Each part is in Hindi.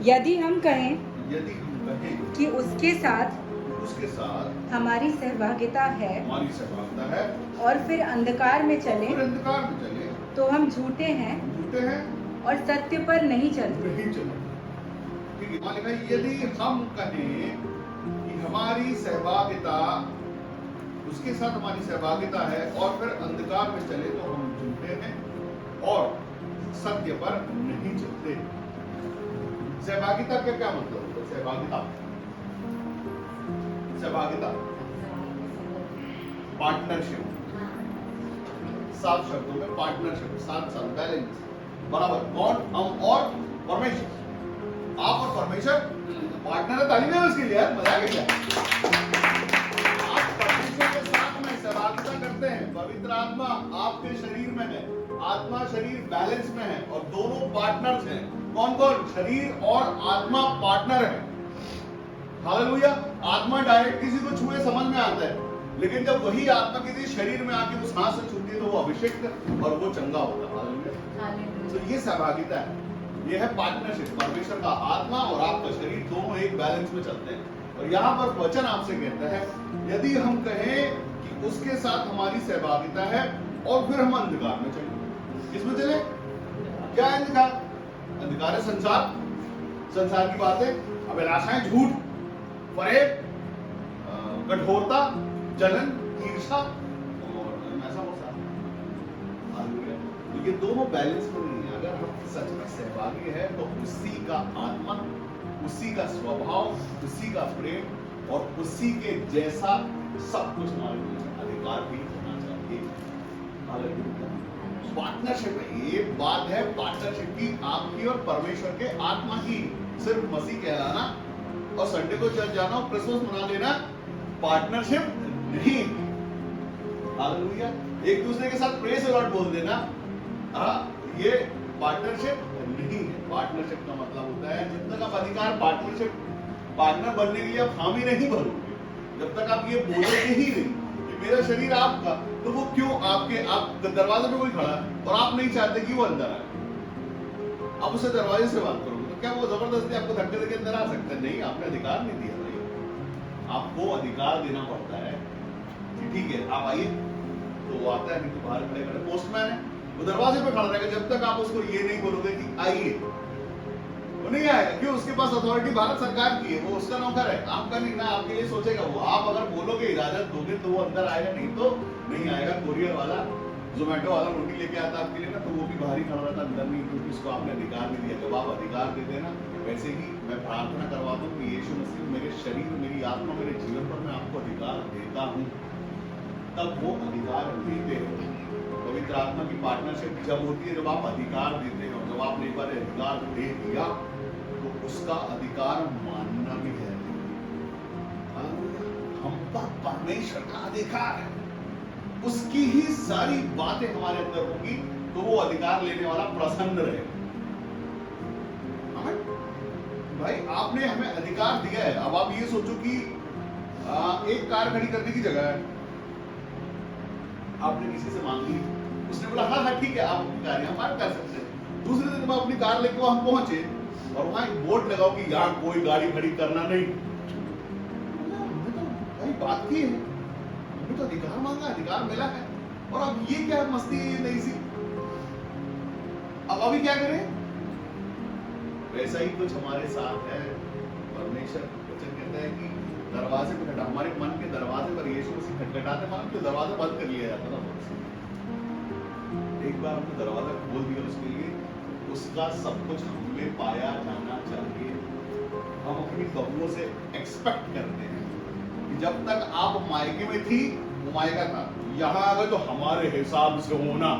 यदि हम कहें कि उसके साथ हमारी सहभागिता है है और फिर अंधकार में चले और अंधकार में चले तो हम झूठे हैं और सत्य पर नहीं चलते। नहीं चले। ठीक है, वहाँ लिखा है, यदि हम कहें कि हमारी सहभागिता उसके साथ हमारी सहभागिता है और फिर अंधकार में चले तो हम झूठे हैं और सत्य पर नहीं चलते। सहभागिता का क्या मतलब होता है? सहभागिता पार्टनरशिप, 7 शब्दों में पार्टनरशिप, साथ बैलेंस, बराबर। कौन? हम और परमेश्वर। आप और परमेश्वर पार्टनर है। ताली में उसके लिए यार, मजा आ गया। आप परमेश्वर के साथ में सहभागिता करते हैं। पवित्र आत्मा आपके शरीर में है, आत्मा शरीर बैलेंस में है और दोनों पार्टनर्स हैं। कौन कौन? शरीर और आत्मा पार्टनर है। हालेलुया। आत्मा डायरेक्ट किसी को छुए समझ में आता है, लेकिन जब वही आत्मा किसी शरीर में आके उस हाथ से छूती है तो वो अभिषेक और वो चंगा होता है। हालेलुया। तो ये सहभागिता है, ये है पार्टनरशिप। परमेश्वर का आत्मा और आपका शरीर दोनों एक बैलेंस में चलते हैं। और यहाँ पर वचन आपसे कहता है, यदि हम कहें कि उसके साथ हमारी सहभागिता है और फिर हम अंधकार में चले। किसमें चले? क्या है अंधकार? अंधकार है संसार, संसार की बातें, अभिलाषाएं, झूठ, फरेब, कठोरता, जलन, ईर्ष्या और ऐसा हो सकता है। तो ये दोनों बैलेंस में नहीं है। अगर हम सच में सहभागी है तो उसी का आत्मा, उसी का स्वभाव, उसी का प्रेम और उसी के जैसा सब कुछ हमारे लिए अधिकार भी होना चाहिए। पार्टनरशिप है, ये बात है पार्टनरशिप की, आपकी और परमेश्वर के आत्मा की। सिर्फ मसीह कहलाना और संडे को चर्च जाना और क्रिसमस मना लेना पार्टनरशिप नहीं। हालेलुया। एक दूसरे के साथ प्रेज द लॉर्ड बोल देना, ये पार्टनरशिप नहीं है। पार्टनरशिप का मतलब होता है, जब तक आप अधिकार पार्टनरशिप पार्टनर बनने के लिए आप हामी नहीं भरोगे, जब तक आप ये बोलोगे ही नहीं कि मेरा शरीर आपका, तो वो क्यों आपके, आप दरवाजे पे कोई खड़ा है और आप नहीं चाहते कि वो अंदर आए, आप उसे दरवाजे से बात करोगे, तो क्या वो जबरदस्ती आपको धक्के देके अंदर आ सकता है? नहीं, आपने अधिकार नहीं दिया भाई। आपको अधिकार देना पड़ता है कि ठीक है आप आइए, तो वो आता है। नहीं तो बाहर खड़े खड़े पोस्टमैन है, वो दरवाजे पे खड़ा रहेगा जब तक आप उसको ये नहीं बोलोगे कि आइए, वो नहीं आएगा। क्यों? उसके पास अथॉरिटी भारत सरकार की है, वो उसका नौकर है, आपका नहीं ना। आपके लिए सोचेगा वो। आप अगर बोलोगे, इजाजत दोगे तो वो अंदर आएगा, नहीं तो नहीं आएगा। कोरियर वाला, जोमेटो वाला रोटी लेके आता आपके लिए ना, तो वो भी बाहर ही खड़ा रहता, अंदर नहीं, क्योंकि उसको आपने अधिकार नहीं दिया। जब आप अधिकार देते हैं ना, वैसे ही मैं प्रार्थना करवा दूं कि यीशु मसीह मेरे शरीर, मेरी आत्मा, मेरे जीवन पर मैं आपको अधिकार देता हूं, तब वो अधिकार देते हैं। पवित्र आत्मा की पार्टनरशिप जब होती है, जब आप अधिकार देते हैं, और जब आपने एक बार अधिकार दे दिया तो उसका अधिकार मानना भी है। हम पर परमेश्वर का अधिकार है, उसकी ही सारी बातें हमारे अंदर होंगी, तो वो अधिकार लेने वाला प्रसन्न रहेगा। भाई आपने हमें अधिकार दिया है। अब आप ये सोचो कि एक कार खड़ी करने की जगह है, आपने किसी से मांग ली, उसने बोला हाँ हाँ ठीक है आप अपनी कार यहाँ पार्क कर सकते हैं। दूसरे दिन मैं अपनी कार लेकर वहां पहुंचे और वहां एक बोर्ड लगाओ कि यहाँ कोई गाड़ी खड़ी करना नहीं। हमने तो भाई बात की है, हमने तो अधिकार मांगा, अधिकार मिला है, और अब ये क्या मस्ती नहीं सी। अब अभी क्या करें? वैसा ही कुछ हमारे साथ है। परमेश्वर वचन कहता है कि दरवाजे पर खटखटा, हमारे मन के दरवाजे पर यीशु मसीह खटखटाते, मन के दरवाजा बंद कर लिया जाता था। एक बार हमने दरवाजा खोल दिया उसके लिए, उसका सब कुछ हमें पाया जाना चाहिए। हम अपनी बहुओं से एक्सपेक्ट करते हैं कि जब तक आप मायके में थी वो मायका था, यहाँ आ गए तो हमारे हिसाब से होना।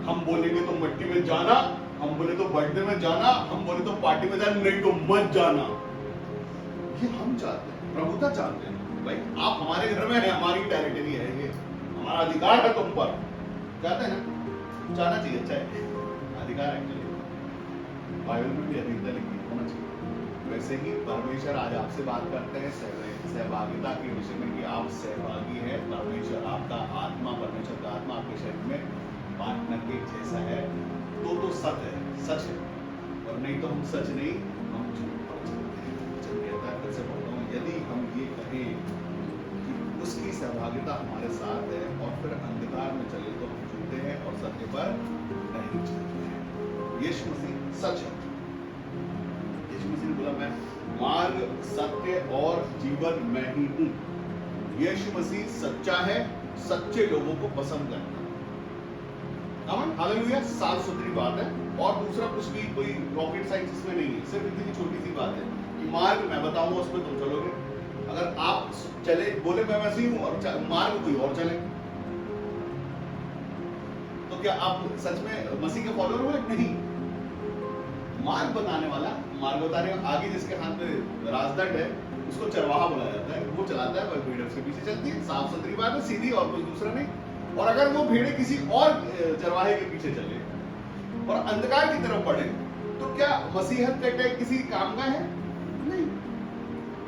हम बोलेंगे तो मट्टी में जाना, हम बोले तो बर्थडे में जाना, हम बोले तो पार्टी में जाना, नहीं तो मत जाना। ये हम चाहते हैं, प्रभुता चाहते हैं। भाई आप हमारे घर में हैं, हमारी टेरिटरी है, ये हमारा अधिकार है तुम पर। चाहते हैं ना? जाना चाहिए, अच्छा है, अधिकार एक्चुअली बाइबल में भी अधिकता लिखी होना चाहिए। वैसे ही परमेश्वर आज आपसे बात करते हैं सहभागिता के विषय में, कि आप सहभागी हैं। परमेश्वर आपका आत्मा, परमेश्वर का आत्मा आपके शरीर में पार्टनर के जैसा है, तो सच है, सच है, और नहीं तो हम सच नहीं हम झूठ पर चलते हैं। वचन कहता है, फिर से बोलता हूँ, यदि हम ये कहें कि उसकी सहभागिता हमारे साथ है और फिर अंधकार में चले तो हम झूठे हैं और सत्य पर नहीं चलते हैं। यीशु मसीह सच है। यीशु मसीह ने बोला, मैं मार्ग, सत्य और जीवन मैं ही हूं। यीशु मसीह सच्चा है, सच्चे लोगों को पसंद करता है। आमीन, हालेलुया। साफ सुथरी बात है। और दूसरा कुछ भी कोई रॉकेट साइंस इसमें नहीं है, सिर्फ इतनी छोटी सी बात है कि मार्ग मैं बताऊंगा, उस पर तुम चलोगे। अगर आप चले बोले मैं मसीह हूं और मार्ग कोई और चले, तो क्या आप सच में मसीह के फॉलोअर हो? नहीं। मार्ग बताने वाला, मार्ग बताने आगे जिसके हाथ में राजदंड है उसको चरवाहा बोला जाता है। वो चलाता है, भेड़ उसके पीछे चलती है। साफ सुथरी बात है, सीधी, और कुछ दूसरा नहीं। और अगर वो भेड़े किसी और चरवाहे के पीछे चले और अंधकार की तरफ बढ़े, तो क्या मसीहत का किसी काम का है? नहीं।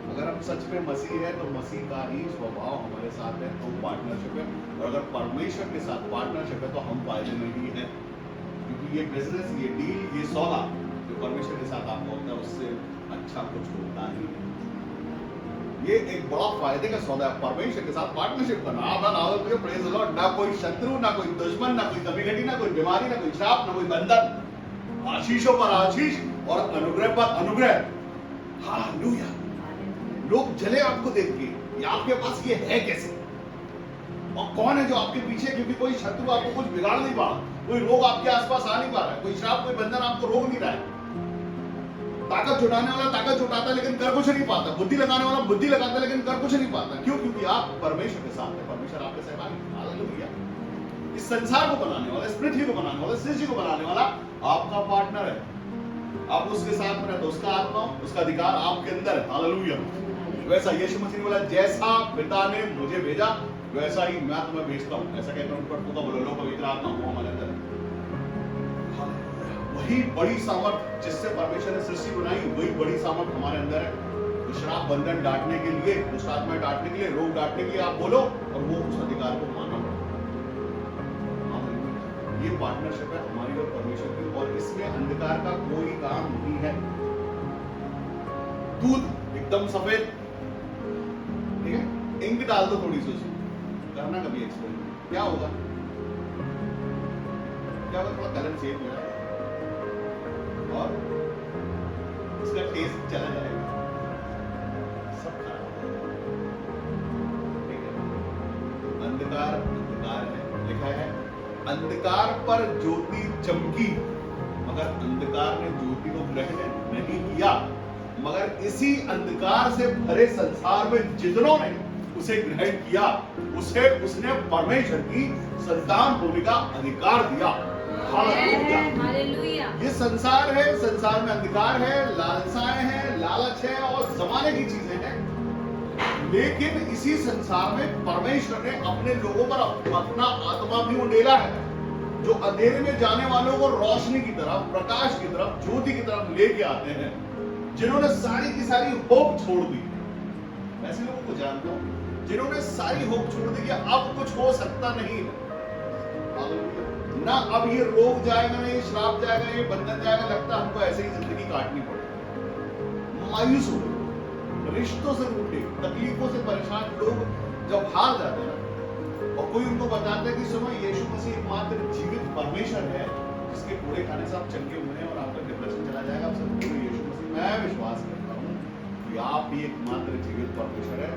अगर हम सच में मसीह है तो मसीह का ही स्वभाव हमारे साथ है, तो पार्टनरशिप है। और अगर परमेश्वर के साथ पार्टनरशिप है तो हम फायदे में ही है, क्योंकि ये बिजनेस, ये डील, ये सौदा जो परमेश्वर के साथ आपका होता है, उससे अच्छा कुछ होता नहीं। ये एक बड़ा फायदे का सौदा है, परमेश्वर के साथ पार्टनरशिप करना। Praise the Lord. ना कोई शत्रु, ना कोई दुश्मन, ना कोई कमी घटी, ना कोई बीमारी, ना कोई श्राप, ना कोई बंधन। आशीषों पर आशीष और अनुग्रह पर अनुग्रह। हालेलुया। लोग जले आपको देख के, आपके पास ये है कैसे? और कौन है जो आपके पीछे? क्योंकि कोई शत्रु आपको कुछ बिगाड़ नहीं पा रहा, कोई रोग आपके आसपास आ नहीं पा रहा है, कोई श्राप, कोई बंधन आपको रोक नहीं रहा है। ताकत जुटाने वाला ताकत जुटाता है लेकिन कर कुछ नहीं पाता। बुद्धि लगाने वाला बुद्धि लगाता है लेकिन कर कुछ नहीं पाता। क्यों? क्योंकि आप परमेश्वर के साथ हैं, परमेश्वर आपके सहभागी। हालेलुया। इस संसार को बनाने वाला, इस पृथ्वी को बनाने वाला, इस सृष्टि को बनाने वाला आपका पार्टनर है। आप उसके साथ में रहते, उसका आत्मा, उसका अधिकार आपके अंदर है। हालेलुया। वैसा यीशु मसीह ने बोला, जैसा पिता ने मुझे भेजा वैसा ही मैं तुम्हें भेजता हूं। ऐसा कहकर उन पर फूंका, बोलो लो पवित्र आत्मा वो हमारे अंदर है। वही बड़ी सामर्थ जिससे परमेश्वर ने सृष्टि बनाई, वही बड़ी सामर्थ हमारे अंदर है। तो श्राप बंधन डांटने के लिए, दुष्ट आत्माएं डांटने के लिए, रोग डांटने के लिए आप बोलो और वो उस अधिकार को मानना पड़ेगा। ये पार्टनरशिप है हमारी और परमेश्वर की, और इसमें अंधकार का कोई काम नहीं है। दूध एकदम सफेद, ठीक है, इंक डाल दो थोड़ी सी उसमें, करना कभी एक्सपेरिमेंट, क्या होगा? क्या होगा? थोड़ा कलर चेंज हो जाएगा और इसका टेस्ट चला जाएगा, सब खराब हो जाएगा। ठीक है, अंधकार अंधकार है, लिखा है अंधकार पर ज्योति चमकी, मगर अंधकार ने ज्योति को ग्रहण नहीं किया। मगर इसी अंधकार से भरे संसार में जितनों ने उसे ग्रहण किया, उसे उसने परमेश्वर की संतान होने का अधिकार दिया। हालेलुया। ये संसार है, संसार में अंधकार है, लालसाएं हैं, लालच है और जमाने की चीजें हैं। लेकिन इसी संसार में परमेश्वर ने अपने लोगों पर अपना आत्मा भी उंडेला है, जो अंधेरे में जाने वालों को रोशनी की तरफ, प्रकाश की तरफ, ज्योति की तरफ लेके आते हैं, जिन्होंने सारी की सारी होप छोड़ दी। ऐसे लोगों को जानता हूं जिन्होंने सारी होप छोड़ दी कि अब कुछ हो सकता नहीं है ना, अब ये रोग जाएगा, ना ये श्राप जाएगा, ये बंधन जाएगा, लगता हमको ऐसे ही जिंदगी काटनी पड़ेगी। मायूस हो गए, रिश्तों से रूठे, तकलीफों से परेशान लोग जब हार जाते हैं और कोई उनको बताता है कि सुनो यीशु मसीह एकमात्र जीवित परमेश्वर है जिसके पूरे खाने से आप चंगे हुए हैं और आपका डिप्रेशन चला जाएगा, आप सब बोलो यीशु मसीह, मैं विश्वास करता हूँ कि आप भी एकमात्र जीवित परमेश्वर है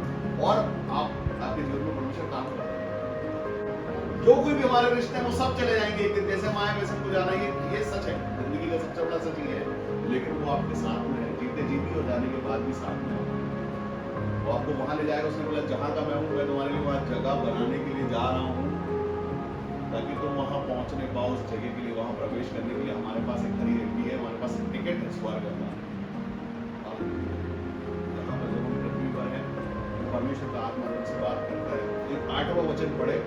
और आप आपके जीवन में परमेश्वर काम करते हैं। जो कोई भी हमारे रिश्ते हैं वो सब चले जाएंगे एक दिन, जैसे हम आए वैसे हमको जाना, ये सच है, जिंदगी का सबसे बड़ा सच ये है। लेकिन वो आपके साथ में है, जीते जीती और जाने के बाद भी साथ में है। वो आपको वहां ले जाएगा। उसने बोला जहां का मैं हूं, मैं तुम्हारे लिए वहां जगह बनाने के लिए जा रहा हूं, ताकि तुम वहां पहुंचने पाओ उस जगह के लिए, वहां प्रवेश करने के लिए हमारे पास एक खरी रेडी है, हमारे पास एक टिकट है स्वर्ग का। जहां पर जब हम पृथ्वी पर है, परमेश्वर का आत्मा हमसे बात करता है। एक 8वां वचन पढ़े,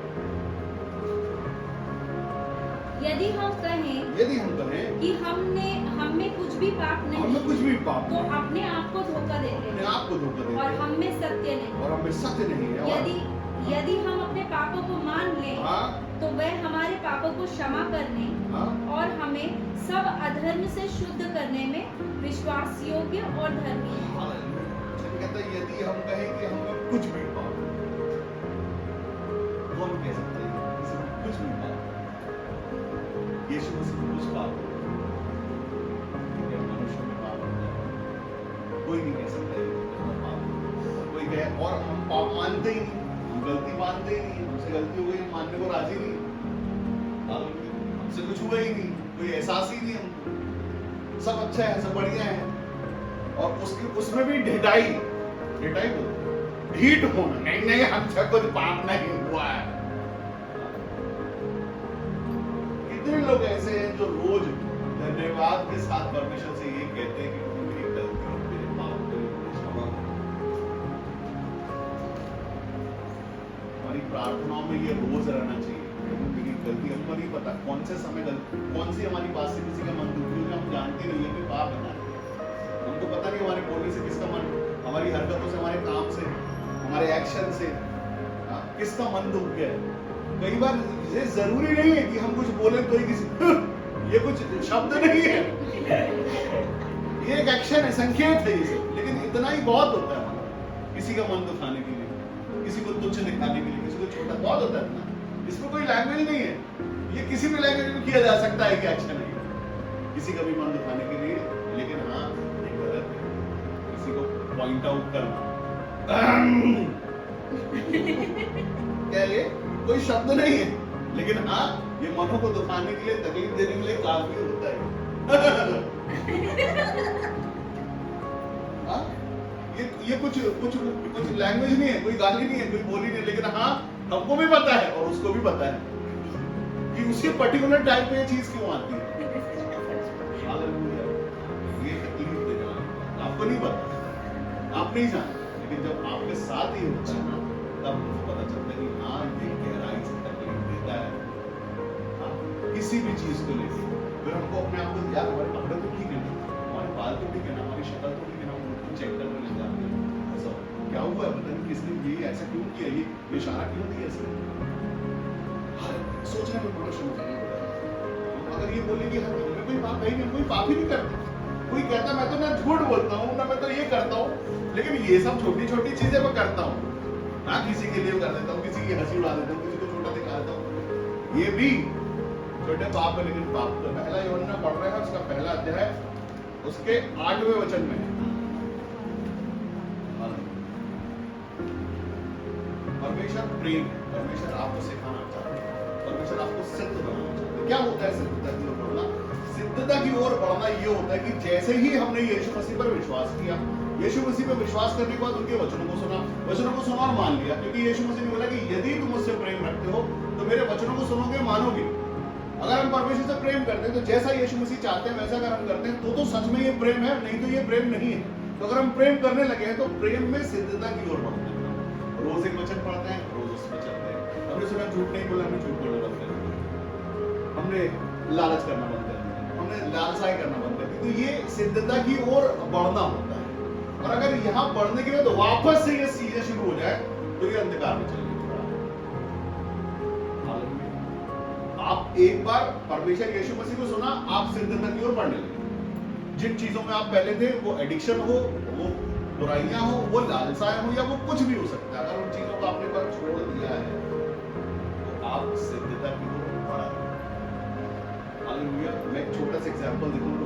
यदि हम कहें कि हमें कुछ भी पाप नहीं, हमें कुछ भी पाप तो अपने आप को धोखा देते हैं, अपने आप को धोखा देते और हैं, हम में सत्य नहीं। और हम में सत्य नहीं है। यदि हम अपने पापों को मान लें, हाँ, तो वह हमारे पापों को क्षमा करने हाँ? और हमें सब अधर्म से शुद्ध करने में विश्वास योग्य और धर्मी है। हालेलुया। कहता है यदि हम कहें कि हमें कुछ भी पाप, तो हम कह सकते हैं किसी को कुछ भी पाप, यीशु मसीह को कुछ पाप मनुष्य में पाप होता है, कोई नहीं कह सकता है पाप। कोई कहे और हम पाप मानते ही नहीं, हम गलती मानते ही नहीं, हमसे गलती हो गई मानने को राजी नहीं, हमसे कुछ हुआ ही नहीं, कोई एहसास ही नहीं हमको, सब अच्छा है, सब बढ़िया है। और उसमें भी ढिठाई बोलते, ढीठ होना, नहीं हमसे कुछ पाप नहीं हुआ है। कितने लोग ऐसे हैं जो रोज धन्यवाद के साथ परमेश्वर से ये कहते हैं कि मेरी गलती, मेरे पाप को क्षमा करो। हमारी प्रार्थनाओं में ये रोज रहना चाहिए, मेरी गलती, हमको नहीं पता कौन से समय कौन सी हमारी बात से किसी का मन दुखी हो, हम जानते नहीं है कि पाप है ना, हमको पता नहीं हमारे बोलने से किसका मन, हमारी हरकतों से, हमारे काम से, हमारे एक्शन से किसका मन दुख गया है। कई बार ये जरूरी नहीं है कि हम कुछ बोले तो ही किसी ये कुछ शब्द नहीं है, ये एक एक्शन है, संकेत है ये, लेकिन इतना ही बहुत होता है किसी का मन दुखाने के लिए, किसी को तुच्छ दिखाने के लिए, किसी को छोटा, बहुत होता है ना। इसमें कोई लैंग्वेज नहीं है, ये किसी भी लैंग्वेज में किया जा सकता है कि एक्शन है किसी का भी मन दिखाने के लिए, लेकिन हाँ ये गलत है किसी को पॉइंट आउट करना। क्या ये कोई शब्द नहीं है, लेकिन हाँ ये मनों को दुखाने के लिए, तकलीफ देने के लिए काफी होता है। हाँ? ये कुछ लैंग्वेज नहीं है, कोई गाली नहीं है, कोई बोली नहीं है, लेकिन हाँ हमको भी पता है और उसको भी पता है कि उसके पर्टिकुलर टाइम पे ये चीज क्यों आती है। ये तकलीफ देने वाली बात आपको नहीं पता, आप नहीं जानते, लेकिन जब आपके साथ ही होता है ना, तब मुझे पता चलता है कि हाँ ये गहराई से तकलीफ देता है। हाँ? किसी भी चीज को लेकर फिर हमको अपने आप को यार हमारे कपड़े तो ठीक है ना, हमारे बाल तो ठीक है ना, हमारी शक्ल तो ठीक है ना, हम चेक करने लग जाते हैं। ऐसा क्या हुआ है, पता नहीं किसने ये ऐसा क्यों किया, ये इशारा क्यों दिया इसने। सोचने में बड़ा शुरू हो जाता है। अगर ये बोले कि हमें कोई पाप नहीं, कोई पाप ही नहीं करते, कोई कहता मैं तो ना झूठ बोलता हूँ ना मैं तो ये करता हूँ, लेकिन ये सब छोटी छोटी चीजें मैं करता हूँ ना, किसी के लिए कर देता हूँ, किसी की हंसी उड़ा देता हूँ, किसी को छोटा दिखा देता हूँ, ये भी छोटे पाप है। लेकिन पाप तो पहला यूहन्ना पढ़ रहे हैं, उसका पहला अध्याय उसके 8वें वचन में है, परमेश्वर प्रेम, परमेश्वर आपको सिखाना चाहते हैं, परमेश्वर आपको सिद्ध बनाना चाहते हैं। क्या होता है सिद्धता की ओर बढ़ना? सिद्धता की ओर बढ़ना ये होता है कि जैसे ही हमने यीशु मसीह पर विश्वास किया, यीशु मसीह पर विश्वास करने के बाद उनके वचनों को सुना और मान लिया, क्योंकि यीशु मसीह ने बोला कि यदि तुम मुझसे प्रेम रखते हो तो मेरे वचनों को सुनोगे, मानोगे। अगर हम परमेश्वर से प्रेम करते हैं तो जैसा यीशु मसीह चाहते हैं वैसा अगर हम करते हैं तो सच में ये प्रेम है, नहीं तो ये प्रेम नहीं है। तो अगर हम प्रेम करने लगे हैं तो प्रेम में सिद्धता की ओर बढ़ते हैं, रोज एक वचन पढ़ते हैं, रोज उसमें चलते हैं। हमने सुना झूठ नहीं बोला, हमने झूठ बोलना बंद कर दिया, हमने लालच करना बंद कर दिया, हमने लालसाई करना बंद कर दिया। तो ये सिद्धता की ओर बढ़ना होता है। और अगर यहाँ बढ़ने के लिए तो वापस से ये चीजें शुरू हो जाए तो ये अंधकार में चलेगी। आप एक बार परमेश्वर यीशु मसीह को सुना, आप सिद्धता की ओर बढ़ने लगे। जिन चीजों में आप पहले थे, वो एडिक्शन हो, वो बुराइयां हो, वो लालसाएं हो, या वो कुछ भी हो सकता है, अगर उन चीजों को आपने पर छोड़ दिया है तो आप सिद्धता की ओर बढ़ रहे हैं। हालेलुया। मैं एक छोटा सा एग्जांपल देता हूँ,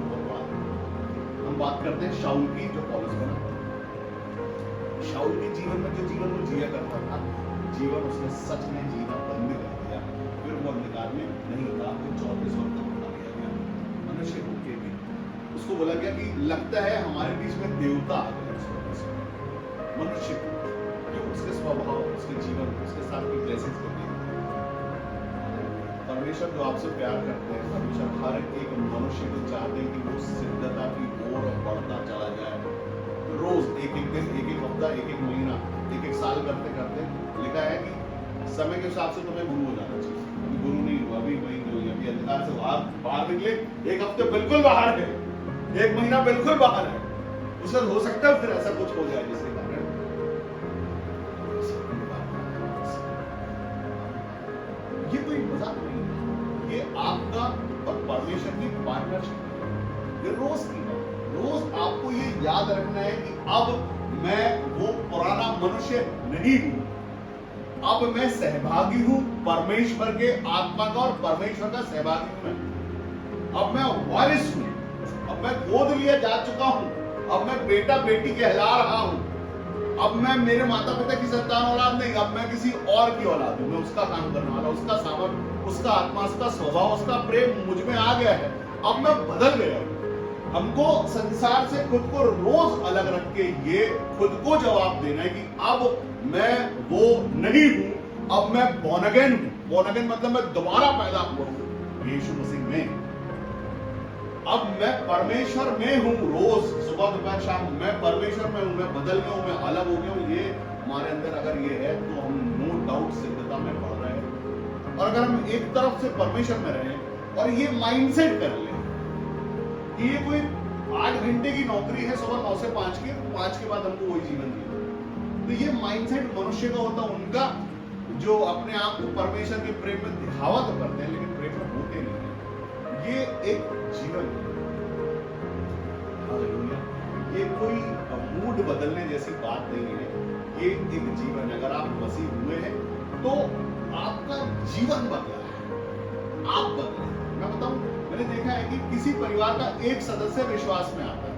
हम बात करते हैं शाऊल की, जो पौलुस बना। शाऊल के जीवन में जो जीवन वो जिया करता था, जीवन उसने सच में जीना बंद कर दिया। फिर वो अंधकार में नहीं था, वो 34 वर्ष तक उठा लिया गया मनुष्य रूप के भी। उसको बोला गया कि लगता है हमारे बीच में देवता आ गए मनुष्य को, क्यों? उसके स्वभाव, उसके जीवन, उसके साथ की ब्लेसिंग्स को देख। परमेश्वर जो आपसे प्यार करते हैं, परमेश्वर हर एक मनुष्य को चाहते हैं कि वो सिद्धता की ओर बढ़ता चला जाए। रोज एक एक दिन, एक एक हफ्ता, एक एक महीना, एक एक साल करते करते लिखा है कि समय के हिसाब से तुम्हें गुरु हो जाना चाहिए। अभी गुरु नहीं हुआ, अभी वही जो है, अभी अंधकार से बाहर निकले, एक हफ्ते बिल्कुल बाहर है, एक महीना बिल्कुल बाहर है, उससे हो सकता है फिर ऐसा कुछ हो जाए जिसके कारण ये कोई मजाक नहीं है, ये आपका और परमेश्वर की पार्टनरशिप है, ये रोज की है। रोज आपको ये याद रखना है कि अब मैं वो पुराना मनुष्य नहीं हूं, अब मैं सहभागी हूं परमेश्वर के आत्मा का और परमेश्वर का सहभागी हूं मैं। अब मैं वारिस हूं, अब मैं गोद लिया जा चुका हूं, अब मैं बेटा बेटी कहला रहा हूं। अब मैं मेरे माता पिता की संतान औलाद नहीं, अब मैं किसी और की औलाद हूं। मैं उसका काम करने वाला, उसका सामर्थ, उसका आत्मा, उसका स्वभाव, उसका प्रेम मुझ में आ गया है। अब मैं बदल गया हूं। हमको संसार से खुद को रोज अलग रख के ये खुद को जवाब देना है कि अब मैं वो नहीं हूं, अब मैं born again हूं। born again मतलब मैं दोबारा पैदा हुआ हूं यीशु मसीह में। अब मैं परमेश्वर में हूं। रोज सुबह दोपहर शाम मैं परमेश्वर में हूं, मैं बदल गया हूं, मैं अलग हो गया हूं। ये हमारे अंदर अगर ये है तो हम नो डाउट सिद्धता में बढ़ रहे हैं। और अगर हम एक तरफ से परमेश्वर में रहें और ये माइंडसेट कर लें कि ये कोई 8 घंटे की नौकरी है सुबह 9 से 5 की, 5 के बाद हमको वही जीवन दिया, तो ये माइंडसेट मनुष्य का होता, उनका जो अपने आप को परमेश्वर के प्रेम में दिखावा तो करते हैं लेकिन प्रेम में होते नहीं है। ये एक जीवन है, हालेलुया। ये कोई मूड बदलने जैसी बात नहीं है, ये एक जीवन है। अगर आप मसीह हुए हैं तो आपका जीवन बदला है, आप बदले। मैं बताऊं, मैंने देखा है कि किसी परिवार का एक सदस्य विश्वास में आता है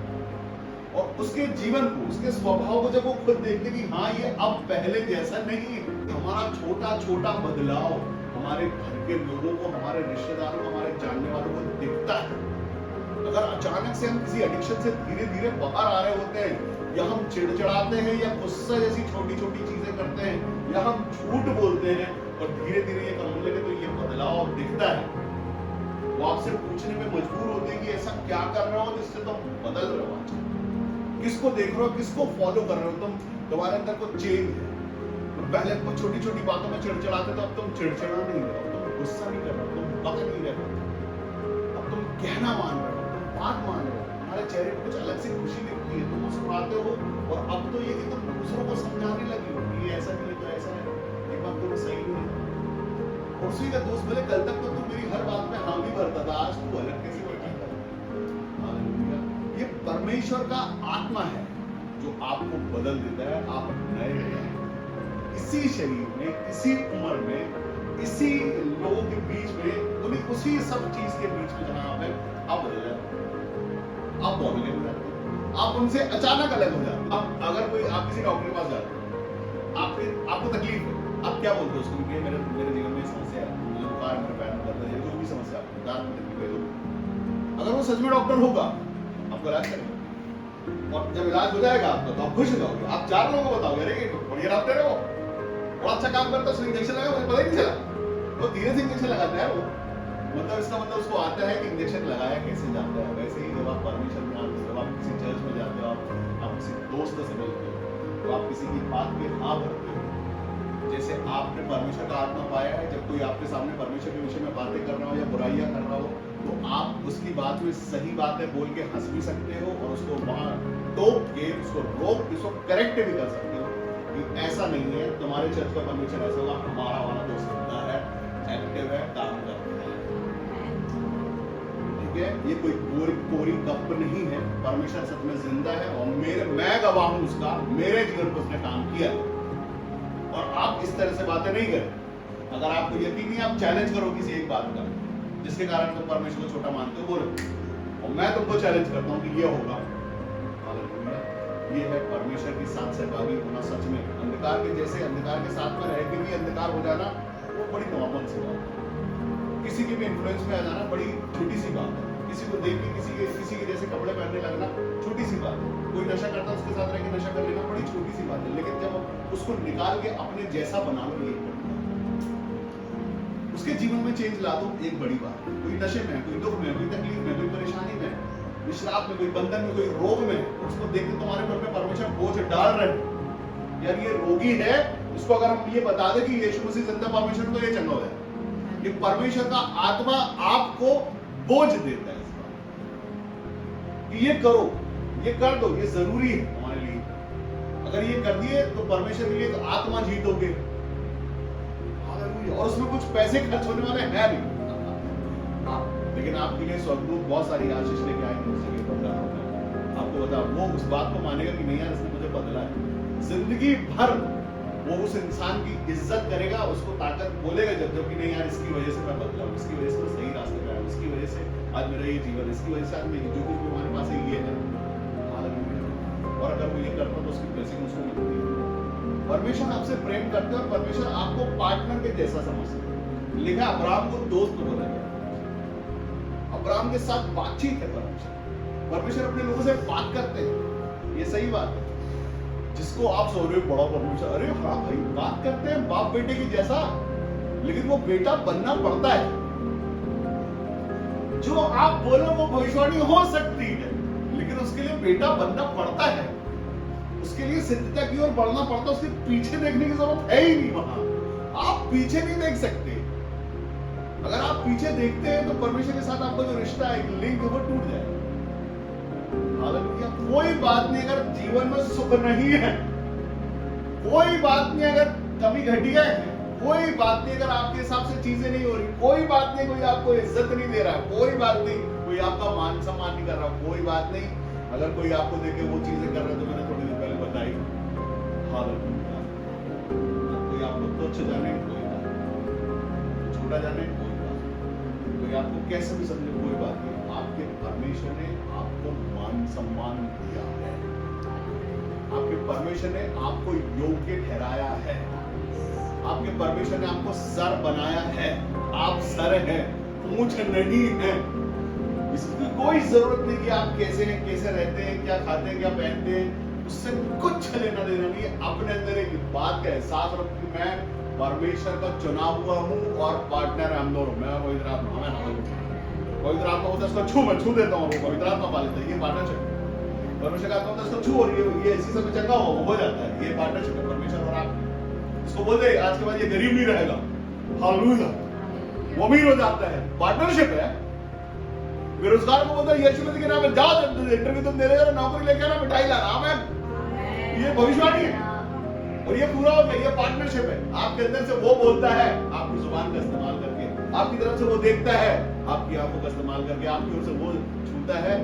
और उसके जीवन को, उसके स्वभाव को जब वो खुद देखते कि हाँ ये अब पहले जैसा नहीं है, हमारा छोटा छोटा बदलाव हमारे घर के लोगों को, हमारे रिश्तेदारों को, हमारे जानने वालों को दिखता है। अगर अचानक से हम किसी एडिक्शन से धीरे धीरे बाहर आ रहे होते हैं, या हम चिड़चिड़ाते हैं या गुस्सा जैसी छोटी छोटी चीजें करते हैं, या हम झूठ बोलते हैं और धीरे धीरे ये करने लगे, तो ये बदलाव दिखता है। वो आपसे पूछने में मजबूर होते हैं कि ऐसा क्या कर रहे हो जिससे तुम बदल रहे हो, आज किसको देख रहे हो, किसको फॉलो कर रहे हो, तुम्हारे अंदर कोई चेंज है। पहले कुछ छोटी छोटी बातों में चिड़चिड़ाते तो अब तुम चिड़चिड़ा नहीं रहे हो, तुम गुस्सा नहीं कर रहे हो, तुम बक नहीं रहे हो, अब तुम कहना मान रहे हो, तुम बात मान रहे हो, तुम्हारे चेहरे पर कुछ अलग सी खुशी दिखती है, तुम मुस्कुराते हो। और अब तो ये कि तुम दूसरों को समझाने लगे हो कि ये ऐसा नहीं है तो ऐसा है, ये बात तुम्हें सही नहीं है। और उसी का दोस्त बोले कल तक तो तू मेरी हर बात में हाँ भी भरता था, आज तू अलग कैसे बैठा है। हालेलुया। ये परमेश्वर का आत्मा है जो आपको बदल देता है, आप नए हो जाते हैं। इसी शरीर में, इसी उम्र में, इसी लोगों के बीच में, उसी सब चीज के बीच में जहां आप हैं, आप बदल जाते हैं, आप born again हो जाते हैं, आप उनसे अचानक अलग हो जाते हैं। अब अगर कोई आप किसी डॉक्टर के पास जाते हैं, आपको तकलीफ है, आप क्या बोलते हो उसको कि मेरे जीवन में समस्या है, मुझे बुखार है, मेरे पैर में दर्द है, जो भी समस्या आपको दांत में तकलीफ है, जो अगर वो सच में डॉक्टर होगा आपको इलाज करेगा, और जब इलाज हो जाएगा आपका तो आप खुश हो जाओगे। आप 4 लोगों को बताओगे अरे ये बढ़िया डॉक्टर है, वो बड़ा अच्छा काम करता है, उसने इंजेक्शन लगाया मुझे पता ही नहीं चला, वो धीरे से इंजेक्शन लगाता है वो, मतलब इसका मतलब उसको आता है कि इंजेक्शन लगाया कैसे जाता है। वैसे ही जब आप परमेश्वर में आते हो, जब आप किसी चर्च में जाते हो, आप किसी दोस्त से मिलते हो, तो आप किसी की बात पे हाँ भरते हो। जैसे आपने परमेश्वर का आत्मा पाया है, जब कोई आपके सामने परमेश्वर के विषय में बातें कर रहा हो या बुराइयां कर रहा हो, तो आप उसकी बात में सही बातें बोल के हंस भी सकते हो और उसको वहां टोक के, उसको रोक के, उसको करेक्ट भी कर सकते हो कि ऐसा नहीं है, तुम्हारे चर्च का परमेश्वर ऐसा होगा, हमारा वाला तो जिंदा है, एक्टिव है, काम कर रहा है। ठीक है, ये कोई कोरी गप नहीं है, परमेश्वर सच में जिंदा है और मैं गवाह हूं उसका, मेरे जीवन पर उसने काम किया। और आप इस तरह से बातें नहीं करें। अगर आपको यकीन नहीं, आप चैलेंज करो किसी एक बात का जिसके कारण तुम परमेश्वर को छोटा मानते हो, बोलो और मैं तुमको चैलेंज करता हूं कि ये होगा। हालेलुया। ये है परमेश्वर के साथ सहभागी होना। सच में अंधकार के जैसे, अंधकार के साथ में रह के भी अंधकार हो जाना वो बड़ी नॉर्मल सी बात है। किसी के भी इन्फ्लुएंस में आ जाना बड़ी छोटी सी बात है। किसी को देख के किसी के जैसे कपड़े पहनने लगना छोटी सी बात है। कोई नशा करता है उसके साथ रह के नशा कर लेना बड़ी छोटी सी बात है, लेकिन जब उसको निकाल के अपने जैसा बना लो ये बड़ी बात है। उसके जीवन में चेंज ला दो, एक बड़ी बात है। कोई नशे में, कोई दुख में, कोई तकलीफ में, कोई परेशानी में, विश्राम में, कोई बंधन में, कोई रोग में, उसको देख के तुम्हारे पर परमेश्वर बोझ डाल रहे हैं, यार ये रोगी है, इसको अगर हम ये बता दें कि यीशु मसीह जिंदा परमेश्वर, तो ये चंगा हो जाए। ये परमेश्वर का आत्मा आपको बोझ देता है इस बात कि ये करो, ये कर दो, ये जरूरी है हमारे लिए। अगर ये कर दिए तो परमेश्वर के लिए तो आत्मा जीतोगे। हालेलुया। और उसमें कुछ पैसे खर्च होने वाले हैं नहीं। हाँ, लेकिन आपके लिए स्वर्गदूत बहुत सारी आशीष लेके आएंगे उस जगह पर जहाँ होगा। आपको बता वो उस बात को मानेगा कि नहीं यार इसने मुझे बदला है। जिंदगी भर वो उस इंसान की इज्जत करेगा, उसको ताकत बोलेगा जब जब कि नहीं यार इसकी वजह से मैं बदला हूँ, इसकी वजह से मैं सही रास्ते पे आया, इसकी वजह से आज मेरा ये जीवन, इसकी वजह से आज मैं जो कुछ भी हमारे पास है ये है। और अगर वो ये करता तो उसकी ब्लेसिंग उसको मिलती है। परमेश्वर आपसे प्रेम करते हैं और परमेश्वर आपको पार्टनर के जैसा समझते हैं। लिखा अब्राहम को दोस्त बोला गया, अब्राहम के साथ बातचीत है। परमेश्वर अपने लोगों से बात करते हैं, ये सही बात है। जिसको आप सोच रहे हो बड़ा परमेश्वर, अरे हाँ भाई बात करते हैं बाप बेटे की जैसा, लेकिन वो बेटा बनना पड़ता है। जो आप बोलो वो भविष्यवाणी हो सकती है, लेकिन उसके लिए बेटा बनना पड़ता है, उसके लिए सिद्धता की ओर बढ़ना पड़ता है। उसके पीछे देखने की जरूरत है ही नहीं। वहां आप पीछे नहीं देख सकते। अगर आप पीछे देखते हैं तो परमेश्वर के साथ आपका जो रिश्ता है, लिंक वो टूट जाएगा। हालेलुया। कोई बात नहीं अगर जीवन में सुख नहीं है, कोई बात नहीं अगर कभी घटिया है, कोई बात नहीं अगर आपके हिसाब से चीजें नहीं हो रही, कोई बात नहीं कोई आपको इज्जत नहीं दे रहा है, कोई बात नहीं कोई आपका मान सम्मान नहीं कर रहा, कोई बात नहीं अगर कोई आपको देखे वो चीजें कर रहा है, तो मैंने थोड़ी देर पहले बताई। हालेलुया। कोई आपको तुच्छ जाने, कोई बात, छोटा जाने, कोई बात, कोई आपको कैसे भी समझे, कोई बात नहीं। आपके परमेश्वर ने आपको मान सम्मान दिया है, आपके परमेश्वर ने आपको योग्य ठहराया है, आपके परमेश्वर ने आपको सर बनाया है। आप सर हैं, पूंछ नहीं है। इसकी कोई जरूरत नहीं कि आप कैसे हैं, कैसे रहते हैं, क्या खाते हैं, क्या पहनते हैं, उससे कुछ लेना देना नहीं है। अपने अंदर एक बात का एहसास रखो कि मैं परमेश्वर का चुना हुआ हूँ और पार्टनर हम दोनों, मैं पवित्र आत्मा, पवित्र आत्मा होता है उसको छू, मैं छू देता हूँ, वो पवित्र आत्मा पा लेता है, ये पार्टनरशिप। परमेश्वर का आत्मा होता है उसको छू और ये इसी समय चंगा हो जाता है, ये पार्टनरशिप है परमेश्वर और आप। इसको बोलते आज के बाद ये गरीब नहीं रहेगा, हालेलुया, वो अमीर हो जाता है, पार्टनरशिप है। बेरोजगार को बोलता है यीशु मसीह के नाम में जाओ, इंटरव्यू तुम दे रहे हो, नौकरी लेके आना, मिठाई लाना, आमीन। ये भविष्यवाणी है और ये पूरा हो गया, ये पार्टनरशिप है। आपके अंदर से वो बोलता है आपकी जुबान का इस्तेमाल करके, आपकी तरफ से वो देखता है आपकी आंखों का इस्तेमाल करके, आपकी ओर से वो छूता है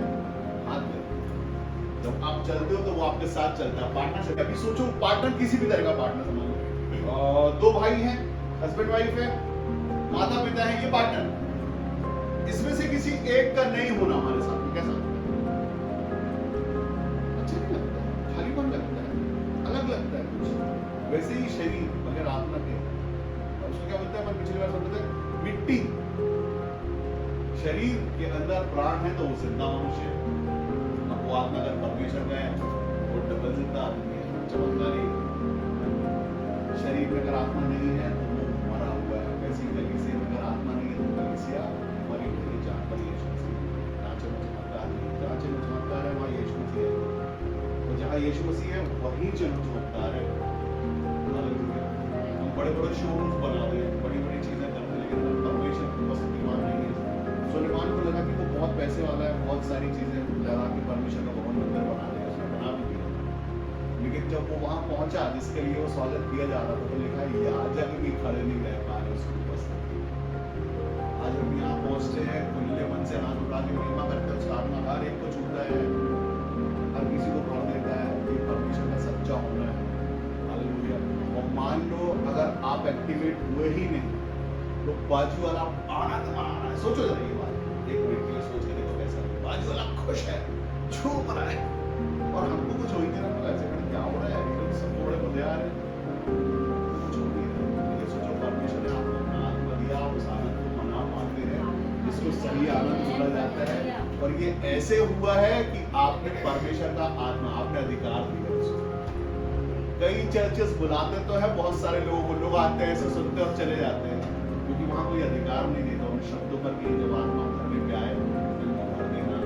हाथ में। जब आप चलते हो तो वो आपके साथ चलता है, पार्टनरशिप। अभी सोचो पार्टनर किसी भी तरह का पार्टनर समझ लो, दो भाई हैं, हस्बैंड वाइफ है, माता पिता है, ये पार्टनर। इसमें से किसी एक का नहीं होना हमारे साथ में कैसा अच्छा नहीं लगता है, खालीपन लगता है, अलग लगता है कुछ। वैसे ही शरीर अगर आत्मा के, उसको क्या बोलते हैं अपन पिछली बार समझते हैं, मिट्टी। शरीर के अंदर प्राण है तो वो जिंदा मनुष्य है। अब वो आत्मा अगर परमेश्वर का है वो डबल जिंदा आदमी है, चमत्कारी। शरीर में अगर आत्मा नहीं है तो वो मरा हुआ है। वैसी कलीसिया में अगर आत्मा नहीं है तो कलीसिया मरी हुई है। जहाँ पर यीशु मसीह ढांचे में चमत्कार है, ढांचे में चमत्कार है वहाँ यीशु मसीह है, तो जहाँ यीशु मसीह है वहीं चमत्कार है। हालेलुया। हम बड़े-बड़े शोरूम्स बना रहे हैं, बड़ी-बड़ी चीजें करते हैं, लेकिन अगर परमेश्वर की उपस्थिति वहाँ नहीं है। सुलेमान को लगा कि वो बहुत पैसे वाला है, बहुत सारी चीजें लगा के परमेश्वर का भवन मंदिर बना दिया, उसने बना भी दिया। लेकिन जब वो वहां पहुंचा जिसके लिए वो स्वागत किया जा रहा था, तो लिखा है याजक भी खड़े नहीं रह पा रहे उसकी उपस्थिति। आज हम यहाँ पहुंचते हैं, खुले मन से हाथ उठा के महिमा करते हैं, उसका आत्मा हर एक को छूता है, हर किसी को भर देता है। ये परमेश्वर का सच्चा होना है। हालेलुया। और मान लो अगर आप एक्टिवेट हुए ही नहीं तो बाजू वाला आनंद मना रहा है। सोचो जरा ये बात, एक मिनट के लिए सोच के देखो कैसा है। बाजू वाला खुश है, झूम रहा है, और हमको कुछ हो ही नहीं रहा, ऐसे क्या हो रहा है, ये सब बड़े मजे आ रहे हैं, कुछ हो नहीं रहा। ये सोचो परमेश्वर ने आपको अपना आत्मा दिया, उस आनंद को मना पाते हैं, जिसको सही आनंद बोला जाता है। और ये ऐसे हुआ है कि आपने परमेश्वर का आत्मा, आपने अधिकार दिया उसको। कई चर्चेस बुलाते तो है बहुत सारे लोगों को, लोग आते हैं ऐसे सुनते और चले जाते हैं, क्योंकि वहां कोई अधिकार नहीं देता उन शब्दों पर कि जब आत्मा भरने पे आए उनको भर देना,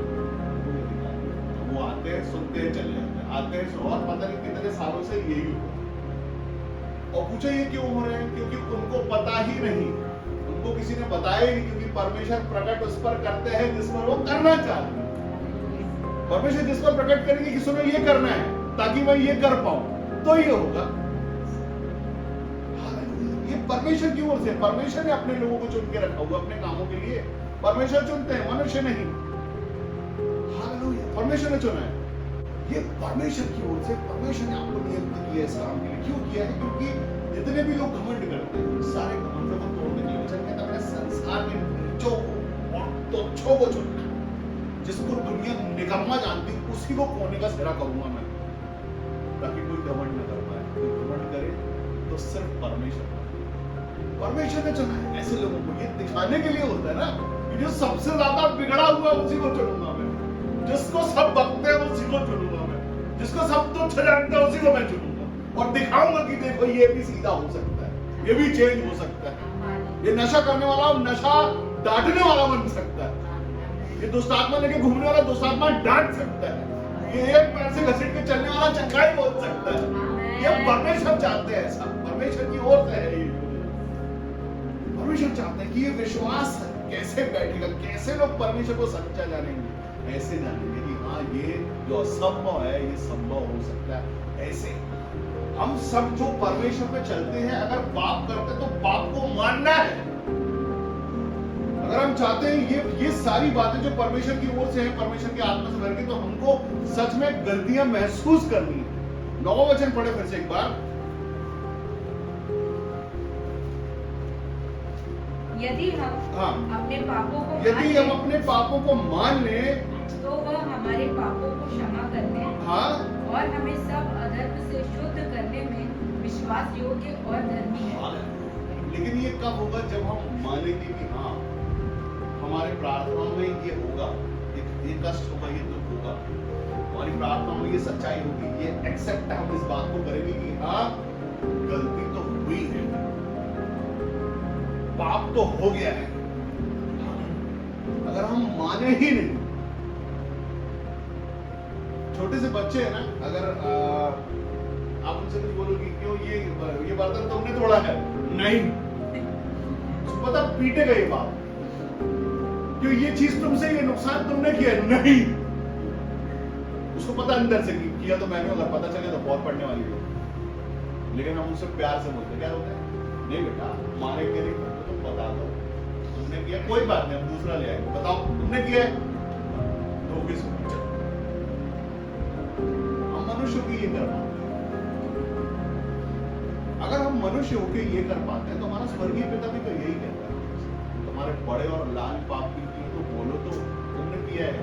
कोई अधिकार नहीं। वो आते हैं, सुनते हैं, चले जाते हैं, आते हैं, और पता नहीं कितने सालों से यही हुआ। और पूछो ये क्यों हो रहे हैं? क्योंकि उनको पता ही नहीं, उनको किसी ने बताया ही नहीं, क्योंकि परमेश्वर प्रकट उस पर करते हैं जिस पर वो करना चाहते हैं। परमेश्वर जिस पर प्रकट करेंगे कि सुनो ये करना है ताकि मैं ये कर पाऊं, तो ये होगा। ये परमेश्वर की ओर से, परमेश्वर ने अपने लोगों को चुन के रखा हुआ अपने कामों के लिए। परमेश्वर चुनते हैं, मनुष्य नहीं। हालेलुया, परमेश्वर ने चुना है। ये परमेश्वर की ओर से, परमेश्वर ने आपको नियुक्त किया है इस काम के लिए। क्यों किया है? क्योंकि जितने भी लोग घमंड करते हैं, सारे घमंडों को तोड़ने के लिए वचन कहता है, मैंने संसार के नीचों को और तुच्छों को चुना है। जिसको दुनिया निकम्मा जानती है, उसी को कोने का सिरा करूंगा मैं, ताकि कोई घमंड न कर पाए। कोई घमंड करे तो सिर्फ परमेश्वर ने चुना है ऐसे लोगों को। ये दिखाने के लिए होता है ना कि जो सबसे ज्यादा बिगड़ा हुआ उसी को चुनूंगा मैं, जिसको सब बकते हैं उसी को चुनूंगा मैं, जिसको सब तुच्छ जानते हैं उसी को मैं चुनूंगा और दिखाऊंगा कि देखो ये भी सीधा हो सकता है, ये भी चेंज हो सकता है, ये नशा करने वाला नशा डांटने वाला बन सकता है, ये दुष्ट आत्मा लेके घूमने वाला दुष्ट आत्मा डांट सकता है, ये एक पैर से घसीट के चलने वाला चंगाई बोल सकता है। ये परमेश्वर चाहते हैं ऐसा, परमेश्वर की ओर से है ये। परमेश्वर चाहते हैं कि ये विश्वास कैसे बैठेगा, कैसे लोग परमेश्वर को सच्चा जानेंगे, ऐसे जानेंगे कि हाँ ये जो असंभव है ये संभव हो सकता है। ऐसे हम सब जो परमेश्वर पे चलते हैं, अगर पाप करते हैं तो पाप को मानना है। अगर हम चाहते हैं ये सारी बातें जो परमेश्वर की ओर से है, परमेश्वर की आत्मा से भर के, तो हमको सच में गलतियां महसूस करनी है। 9वां वचन पढ़े फिर से एक बार। यदि हम अपने पापों को मान लें तो वह हमारे पापों को क्षमा करने और हमें सब अधर्म से शुद्ध करने में विश्वास योग्य और धर्मी है। लेकिन ये कब होगा? जब हम मानेंगे कि हाँ हमारे प्रार्थनाओं में ये होगा, ये कष्ट होगा, ये दुख होगा, हमारी प्रार्थनाओं में ये सच्चाई होगी, ये एक्सेप्ट हम इस बात को करेंगे कि हाँ गलती तो हुई है, पाप तो हो गया है। अगर हम माने ही नहीं, छोटे से बच्चे हैं ना, अगर आप उनसे कुछ बोलोगे क्यों ये बर्तन तुमने तोड़ा है, नहीं, उसको पता पीटेगा ये बात, क्यों ये चीज तुमसे, ये नुकसान तुमने किया है, नहीं, उसको पता अंदर से किया तो मैंने, अगर पता चले तो बहुत पड़ने वाली है। लेकिन हम उससे प्यार से बोलते, क्या होता है, नहीं बेटा मारेंगे नहीं तो बता दो तुमने किया, कोई बात नहीं, हम दूसरा ले आएंगे, बताओ तुमने किया है, धोखे से हम मनुष्य की ये कर पाते हैं। अगर हम मनुष्य होके ये कर पाते हैं तो हमारा स्वर्गीय पिता भी तो यही कहता है, तुम्हारे बड़े और लाल पाप की तो बोलो तो तुमने किया है,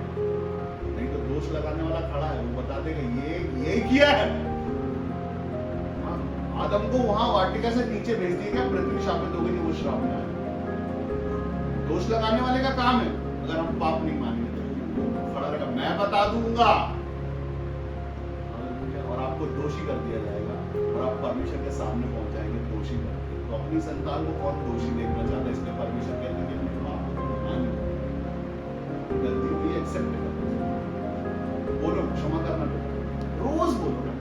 नहीं तो दोष लगाने वाला खड़ा है, वो बता देगा ये किया है। आदम को वहां वाटिका से नीचे भेज दिया, क्या पृथ्वी शापित हो गई, वो श्राप में आया। दोष लगाने वाले का काम है, अगर हम पाप नहीं मानेंगे तो खड़ा रहेगा, मैं बता दूंगा, और आपको दोषी कर दिया जाएगा और आप परमेश्वर के सामने पहुंच जाएंगे दोषी करके। तो अपनी संतान को कौन दोषी देखना चाहता है? इसलिए परमेश्वर कहते हैं कि अपने पाप को मान लो, गलती हुई एक्सेप्ट करो, बोलो क्षमा करना, रोज बोलो ना,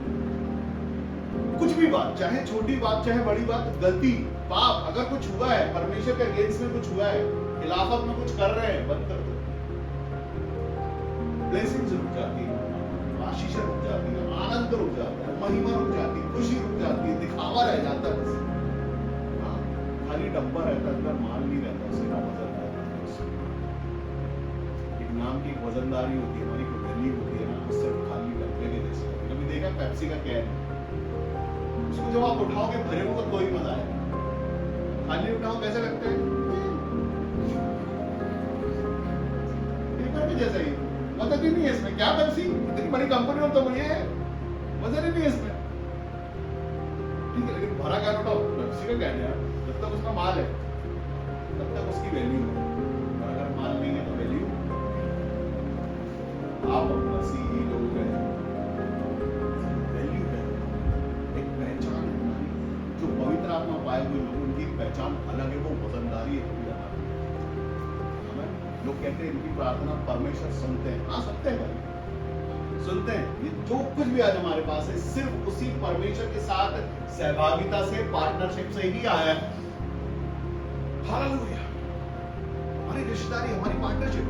कुछ भी बात, चाहे छोटी बात चाहे बड़ी बात, गलती पाप अगर कुछ हुआ है, परमेश्वर के अगेंस्ट में कुछ हुआ है, खिलाफत में कुछ कर रहे हैं, बंद कर दो। ब्लेसिंग्स रुक जाती है, आशीष रुक जाती है, आनंद रुक जाता है, महिमा रुक जाती है, खुशी रुक जाती है, दिखावा रह जाता है बस। हाँ, खाली डब्बा रहता है, अंदर माल नहीं रहता, सिरा वजन रहता है। एक नाम की वजनदारी होती है, हमारी वैल्यू होती है ना, सिर्फ खाली डब्बे के जैसे। कभी देखा पेप्सी का कैन, उसको जब आप उठाओगे भरे हुए तो कोई मजा है, खाली उठाओ कैसे लगते हैं, पेपर भी जैसा ही, मजा भी नहीं है इसमें, क्या पेप्सी इतनी बड़ी कंपनी हो तो ये है, मजा नहीं है इसमें, ठीक है। लेकिन भरा कैन उठाओ, पेप्सी का कैन है, जब तक उसका माल है तब तक उसकी वैल्यू है, और अगर माल नहीं है तो वैल्यू। आप मसीही लोग हैं, वैल्यू है, एक पहचान है, जो पवित्र आत्मा पाए हुए लोग, उनकी पहचान अलग है, वो वजनदारी है। लोग कहते हैं इनकी प्रार्थना परमेश्वर सुनते हैं, हाँ सुनते हैं भाई, सुनते हैं। ये जो कुछ भी आज हमारे पास है सिर्फ उसी परमेश्वर के साथ सहभागिता से, पार्टनरशिप से ही आया है। हालेलुया, हमारी रिश्तेदारी, हमारी पार्टनरशिप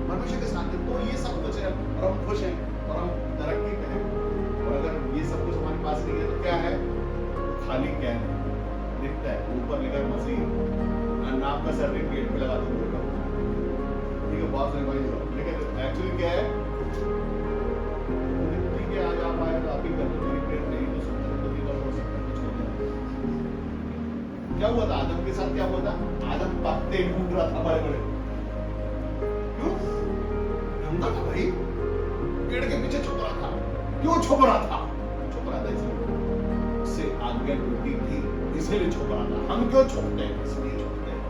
परमेश्वर के साथ है, तो ये सब कुछ है और हम खुश हैं और हम तरक्की पे हैं। और अगर ये सब कुछ हमारे पास नहीं है तो क्या है? तो खाली कैन है, दिखता है, ऊपर लिखा है मसीह, नाम का सर गेट पे लगा दो, ठीक है, बहुत सारे भाई हो, लेकिन एक्चुअली क्या है, ठीक है, आज आप आए तो आप ही कर लो, मेरी प्रेयर नहीं तो सुनते तो भी हो सकता है, कुछ होता है। क्या हुआ था आदम के साथ, क्या हुआ था? आदम पत्ते ढूंढ रहा था बड़े बड़े, क्यों ढूंढा था भाई, पेड़ के पीछे छुप रहा था, क्यों छुप रहा था? छुप रहा था इसलिए, उससे आज्ञा टूटी थी, इसीलिए छुप रहा था। हम क्यों छुपते हैं? इसलिए छुपते हैं।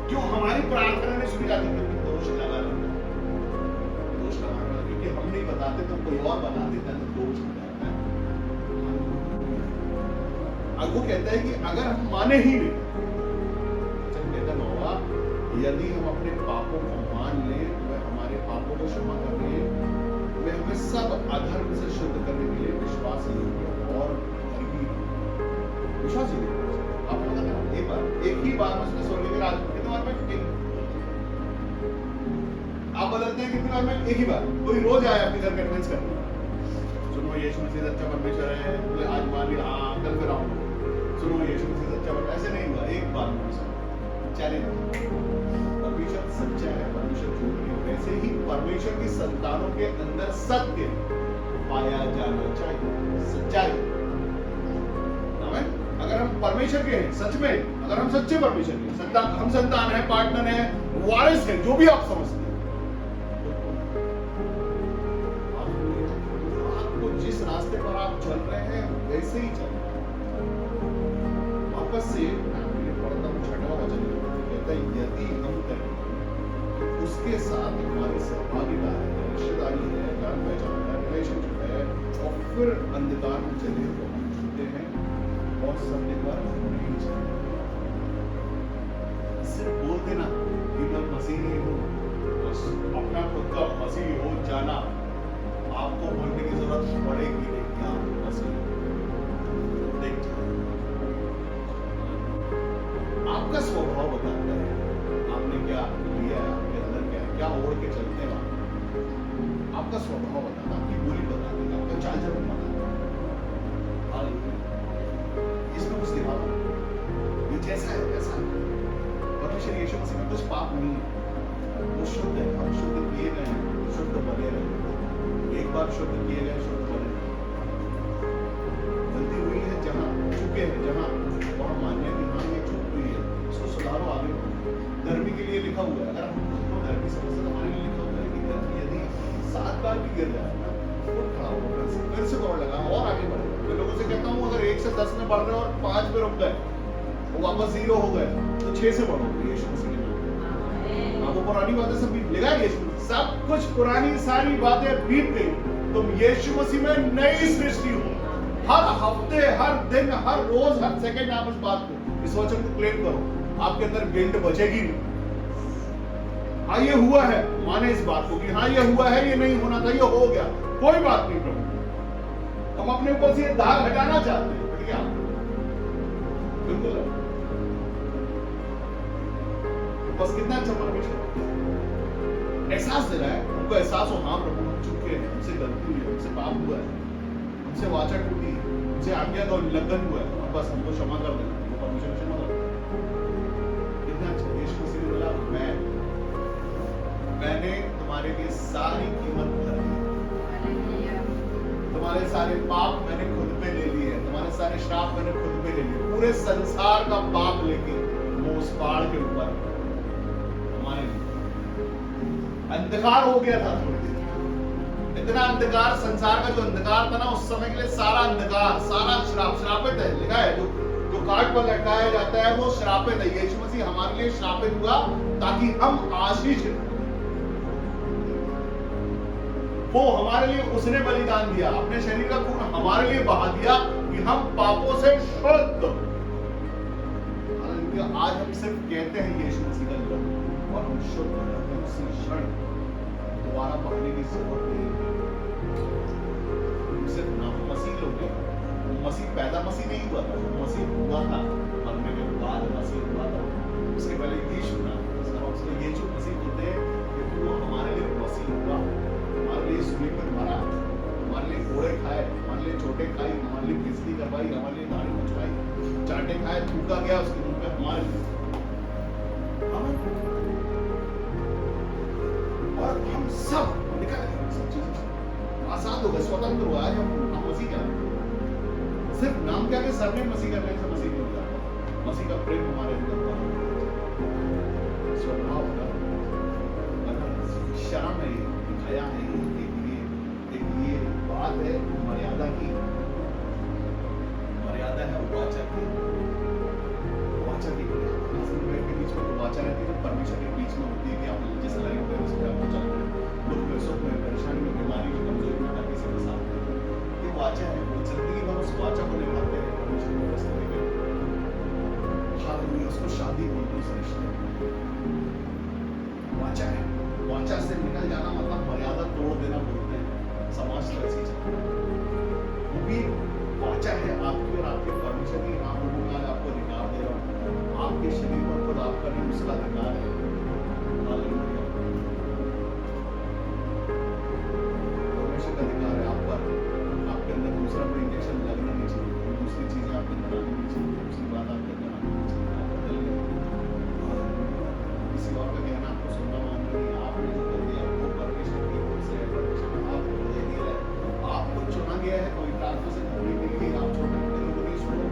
क्यों? हमारी प्रार्थना नहीं सुनी जाती, क्योंकि दोष लगा रहता है, दोष लगा रहता है, क्योंकि हम नहीं बताते तो कोई और बता देता है, तो दोष हो जाता है। अब वो कहता है कि अगर हम माने ही नहीं, कहता होगा यदि हम अपने पापों को मान लें तो वह हमारे पापों को क्षमा करने, वे हमें सब अधर्म से शुद्ध करने के लिए विश्वास योग्य और विश्वास ही आप एक ही बार में उसने स्वर्ग के राज कितने बार में आप बदलते हैं, कितनी बार में? एक ही बार। कोई रोज आया आपके घर कन्विंस करने, सुनो यीशु मसीह अच्छा परमेश्वर है, बोले आज मान लिया, हाँ कल फिर आऊंगा, सुनो यीशु मसीह अच्छा परमेश्वर, ऐसे नहीं हुआ, एक बार में चैलेंज। परमेश्वर सच्चा है, परमेश्वर झूठ नहीं। वैसे ही परमेश्वर की संतानों के अंदर सत्य पाया जाना चाहिए, सच्चाई। अगर हम परमेश्वर के हैं सच में, अगर हम सच्चे परमेश्वर के संतान, हम संतान है, पार्टनर है, वारिस है, जो भी आप समझते हैं, आपको जिस रास्ते पर आप चल रहे हैं वैसे ही चल। वापस से पढ़ता हूँ 6वां वचन, कहता है यदि हम करें उसके साथ हमारी सहभागिता है, रिश्तेदारी है, जान पहचान है, रिलेशनशिप है, और फिर अंधकार में चले तो हम छूटे हैं और सत्य पर नहीं चलते। सिर्फ बोल देना कि मैं मसीह हूं, बस अपना खुद का मसीह हो जाना, आपको बोलने की जरूरत पड़ेगी नहीं कि आप मसीह देख आपका स्वभाव बताता है, आपने क्या लिया है, आपके अंदर क्या है, क्या ओढ़ के चलते हैं आपका स्वभाव बताता है, आपकी बोली बताती है, आपका चाल चलन बताता है। इसमें कुछ दिमाग ये जैसा है वैसा है। परमेश्वर यीशु मसीह में कुछ पाप नहीं है, वो शुद्ध है, हम शुद्ध किए गए हैं, शुद्ध बने रहे, एक बार शुद्ध किए गए, शुद्ध बने। गलती हुई है जहां चुके हैं, जहां वहां मान्य कि हाँ ये चूक हुई है, उसको सुधारो, आगे बढ़ो। धर्मी के लिए लिखा हुआ है, अगर हम खुद को धर्मी समझते तो हमारे लिए लिखा हुआ है कि धर्मी यदि 7 बार भी गिर जाए ना, वो खड़ा होगा, फिर से दौड़ लगा और आगे बढ़ेगा। मैं लोगों से कहता हूँ अगर 1 से 10 में बढ़ रहे हो और 5 पे रुक गए, वो वापस 0 हो गए, तो 6 से बढ़ो यीशु मसीह के नाम। आपको पुरानी बातें सब बीत लेगा, यीशु सब कुछ पुरानी सारी बातें बीत गई, तुम यीशु मसीह में नई सृष्टि हो। हर हफ्ते, हर दिन, हर रोज, हर सेकंड आप इस बात को, इस वचन को क्लेम करो, आपके अंदर गिल्ट बचेगी नहीं। हाँ ये हुआ है, माने इस बात को कि हाँ ये हुआ है, ये नहीं होना था, ये हो गया, कोई बात नहीं प्रभु, हम अपने ऊपर से दाग हटाना चाहते हैं, ठीक है? बिल्कुल बस कितना अच्छा परमेश्वर एहसास दे रहा है, हमको एहसास हो हाँ प्रभु हम चुके हैं, हमसे गलती हुई है, हमसे पाप हुआ है, हमसे वाचा टूटी, हमसे आज्ञा का उल्लंघन हुआ है, और बस हमको क्षमा कर देना, वो परमेश्वर क्षमा कर देना। कितना अच्छा यीशु मसीह ने बोला मैंने तुम्हारे लिए सारी कीमत भर दी, तुम्हारे सारे पाप मैंने खुद पे ले लिए, तुम्हारे सारे श्राप मैंने खुद पे ले लिए, पूरे संसार का पाप लेके वो उस पहाड़ के ऊपर हमारे अंधकार हो गया था। थोड़ी देर इतना अंधकार, संसार का जो अंधकार था ना उस समय के लिए, सारा अंधकार, सारा श्रापित है, लिखा है जो काट पर लटकाया जाता है वो श्रापित है। यीशु मसीह हमारे लिए श्रापित हुआ ताकि हम आशीष, वो हमारे लिए उसने बलिदान दिया, अपने शरीर का खून हमारे लिए बहा दिया कि हम पापों से शुद्ध। आज हम सिर्फ कहते हैं यीशु मसीह का नाम और हम शुद्ध रहते हैं, उसी क्षण दोबारा पकड़ने की जरूरत नहीं। सिर्फ नाम मसीह लोग हैं, मसीह पैदा मसीह नहीं हुआ था, मसीह हुआ था मरने के बाद मसीह हुआ था, उसके पहले यीशु नाम, उसको यीशु मसीह बोलते हैं क्योंकि वो हमारे लिए मसीह हुआ, हमारे लिए सूली पर मरा, हमारे लिए घोड़े खाए, हमारे लिए छोटे खाई, हमारे लिए किस्ती करवाई, हमारे लिए दाढ़ी मुंचवाई, चाटे खाए, थूका गया उसके मुंह पे हमारे लिए। और हम सब निकल गए सब चीजें, आजाद हो गए, स्वतंत्र हुआ। आज हम मसीह क्या है, सिर्फ नाम क्या के सरनेम मसीह करने से मसीह नहीं होता। मसीह का प्रेम हमारे अंदर हुआ, स्वभाव का शर्म है, दिखाया है, एक ये बात है मर्यादा की, मर्यादा है वाचा की, वाचा की हस्बैंड वाइफ के बीच में तो वाचा रहती है, जो परमेश्वर के बीच में होती है कि आप जिस लाइन पे उस पे आपको चलना है, दुख में, सुख में, परेशानी में, बीमारी में, कमजोरी में, हर किसी के साथ ये वाचा है। वो जिंदगी भर उस वाचा को निभाते हैं परमेश्वर के रास्ते में। हालेलुया, उसको शादी बोलते हैं, उस रिश्ते वाचा है। वाचा से निकल जाना मतलब मर्यादा तोड़ देना बोलते हैं, समाज तो ऐसी चलती है। वो भी वाचा है आपकी और आपके परमेश्वर की। आप लोगों का आपको अधिकार दे रहा हूँ, आपके शरीर पर खुद आपका नहीं उसका अधिकार है। हालेलुया, परमेश्वर का अधिकार है आप पर। आपके अंदर दूसरा कोई इंजेक्शन लगना नहीं चाहिए, दूसरी चीजें आपके अंदर आनी नहीं चाहिए, दूसरी बात आपके अंदर आनी नहीं चाहिए। आप बदल गए, किसी और का कहना आपको सुनना मानना नहीं। आपने जो कर दिया वो परमेश्वर की ओर से है, परमेश्वर आपको दे दिया है, आपको चुना गया है पवित्र आत्मा से करने के लिए। आप छोटे छोटे लोगों नहीं छोड़ो,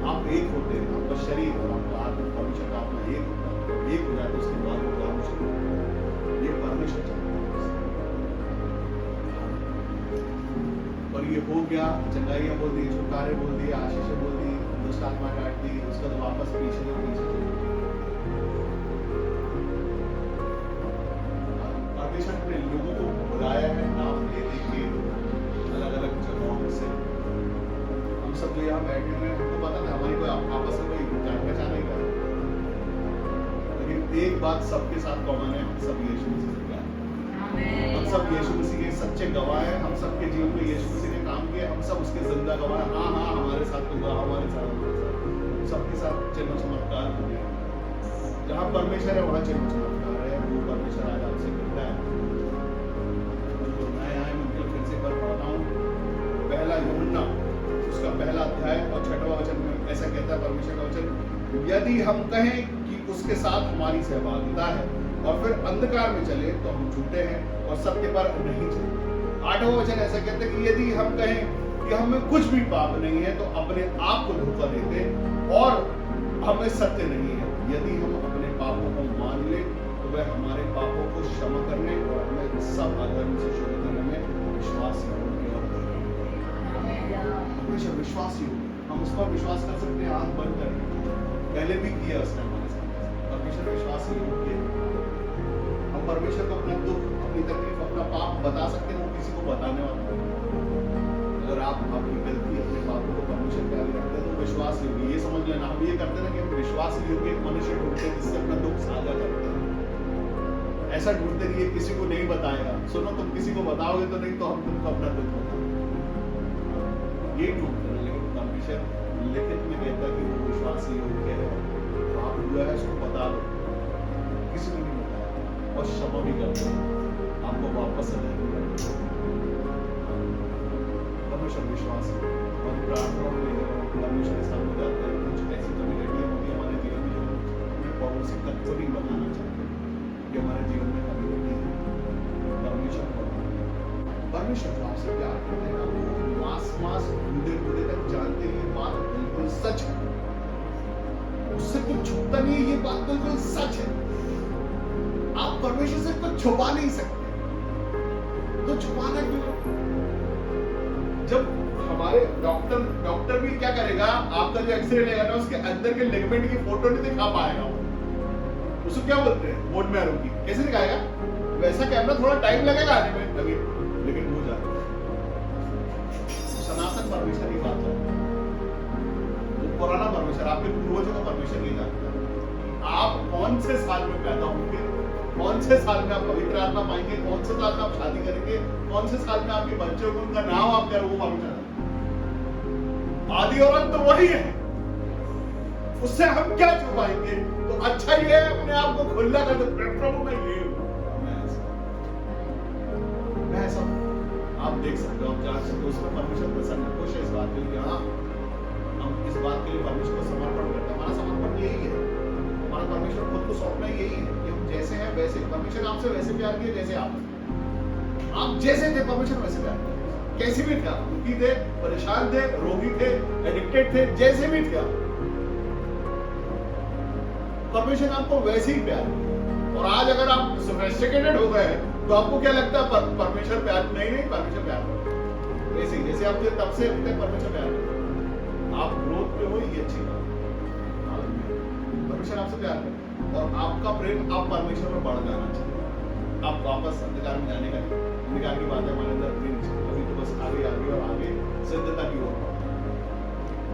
आप एक होते हैं, आपका शरीर और आपका आत्मा, परमेश्वर का आत्मा एक होता है, एक हो जाए तो उसके बाद वो काम शुरू होता है। ये परमेश्वर चाहता है और ये हो गया। चंगाइयां बोल दी, छुटकारे बोल दिए, आशीषें बोल दी, दुष्ट आत्मा काट दी, उसका तो वापस पीछे चलो। परमेश्वर ने लोगों को बुलाया है नाम ले लेके अलग अलग जगहों से। हम सब जो यहाँ बैठे हुए हैं हमको पता था हमारी कोई आपस में कोई जान पहचान नहीं कर, लेकिन एक बात सबके साथ कॉमन है, हम सब यीशु मसीह से प्यार करते हैं। हम सब यीशु मसीह के सच्चे गवाह हैं। हम सबके जीवन में यीशु मसीह ने काम किया, हम सब उसके जिंदा गवाह हैं। हाँ हाँ, हमारे साथ तो गवाह, हमारे साथ सबके साथ चिन्ह चमत्कार होंगे। जहाँ परमेश्वर है वहाँ चिन्ह चमत्कार है। वो परमेश्वर आज आपसे करता है। मैं यहाँ फिर से कर पढ़ता हूँ, पहला यूहन्ना उसका पहला अध्याय और 6वां वचन में ऐसा कहता है परमेश्वर का वचन, यदि हम कहें कि उसके साथ हमारी सहभागिता है और फिर अंधकार में चले तो हम झूठे हैं और सत्य पर नहीं चलते। 8वां वचन ऐसा कहता है कि यदि हम कहें कि हमें कुछ भी पाप नहीं है तो अपने आप को धोखा देते और हमें सत्य नहीं है। यदि हम अपने पापों को मान ले तो वह हमारे पापों को क्षमा करने और हमें सब अधर्म से शुद्ध करने में विश्वास हमेशा विश्वास ही होगा। हम उस पर विश्वास कर सकते हैं, आंख बंद करके। पहले भी किया उसने हमारे साथ। परमेश्वर विश्वास ही होगी। हम परमेश्वर को अपना दुख, अपनी तकलीफ, अपना पाप बता सकते हैं, वो किसी को बताने वाला नहीं। अगर आप अपनी गलती, अपने पापों को परमेश्वर के आगे रखते हैं तो विश्वास ही होगी। ये समझ लेना, हम ये करते हैं कि हम विश्वास ही होगी। एक मनुष्य ढूंढते हैं जिससे अपना दुख साझा करते हैं। ऐसा ढूंढते नहीं है किसी को नहीं बताएगा। सुनो, तुम किसी को बताओगे तो नहीं, तो हम तुमको अपना दुख बताएंगे। ये ढूंढते हैं, लेकिन परमेश्वर लिखित में कहता है कि वो विश्वास ही योग्य है। आप हुआ है उसको बता दो, किसी को नहीं बताया और क्षमा भी कर दो, आपको वापस से नहीं मिलेगा। परमेश्वर विश्वास है। और प्रार्थना में परमेश्वर के सामने जाते हैं, कुछ ऐसी कम्युनिटी होती है हमारे जीवन में जो हमें पड़ोसी तक को नहीं बताना चाहते कि हमारे जीवन में कम्युनिटी है। परमेश्वर जो आपसे प्यार करते हैं, वो मास बूढ़े तक जानते हैं। ये बात बिल्कुल सच है, उससे कुछ छुपता नहीं है। ये बात बिल्कुल सच है। आप परमेश्वर से कुछ छुपा नहीं सकते, तो छुपाना क्यों? जब हमारे डॉक्टर भी क्या करेगा, आपका जो एक्सरे लेगा ना, उसके अंदर के लिगामेंट की फोटो नहीं दिखा पाएगा। उसको क्या बोलते हैं, बोन मैरो की। कैसे दिखाएगा? वैसा कैमरा थोड़ा टाइम लगेगा आने में, लेकिन हो जाता है। सनातन परमेश्वर की बात है, वो पुराना परमेश्वर, आपके पूर्वजों का परमेश्वर नहीं जानता। आप कौन से साल में पैदा होंगे, कौन से साल में आप पवित्र आत्मा पाएंगे, कौन से साल में आप शादी करेंगे, कौन से साल में आपके बच्चे होंगे, उनका नाम आप क्या, वो परमेश्वर। आदि और अंत तो वही है, उससे हम क्या छुपाएंगे? तो अच्छा ही है अपने आप को खुला कर दो, प्रभु मैं ये हूं, मैं ऐसा हूं। आप देख सकते हो, आप जान सकते हो, उसमें परमेश्वर प्रसन्न खुश है इस बात के लिए। हाँ, हम इस बात के लिए परमेश्वर को समर्पण करते हैं। हमारा समर्पण यही है, हमारा परमेश्वर खुद को सौंपना यही है कि हम जैसे हैं वैसे। परमेश्वर ने आपसे वैसे प्यार किया जैसे आप जैसे थे, परमेश्वर वैसे प्यार किया। कैसे भी थे आप, दुखी थे, परेशान थे, रोगी थे, एडिक्टेड थे, जैसे भी थे आप, परमेश्वर ने आपको वैसे ही प्यार किया। और आज अगर आप सोफिस्टिकेटेड हो गए तो आपको क्या लगता है परमेश्वर प्यार नहीं, परमेश्वर प्यार वैसे ही जैसे आप थे तब से अभी तक परमेश्वर प्यार करता। आप ग्रोथ पे हो, ये अच्छी बात है। परमेश्वर आपसे प्यार करता और आपका प्रेम आप परमेश्वर में बढ़ जाना चाहिए। आप वापस अंधकार में जाने का नहीं। अंधकार की बात है हमारे अंदर अभी तो बस आगे आगे और आगे सिद्धता की ओर।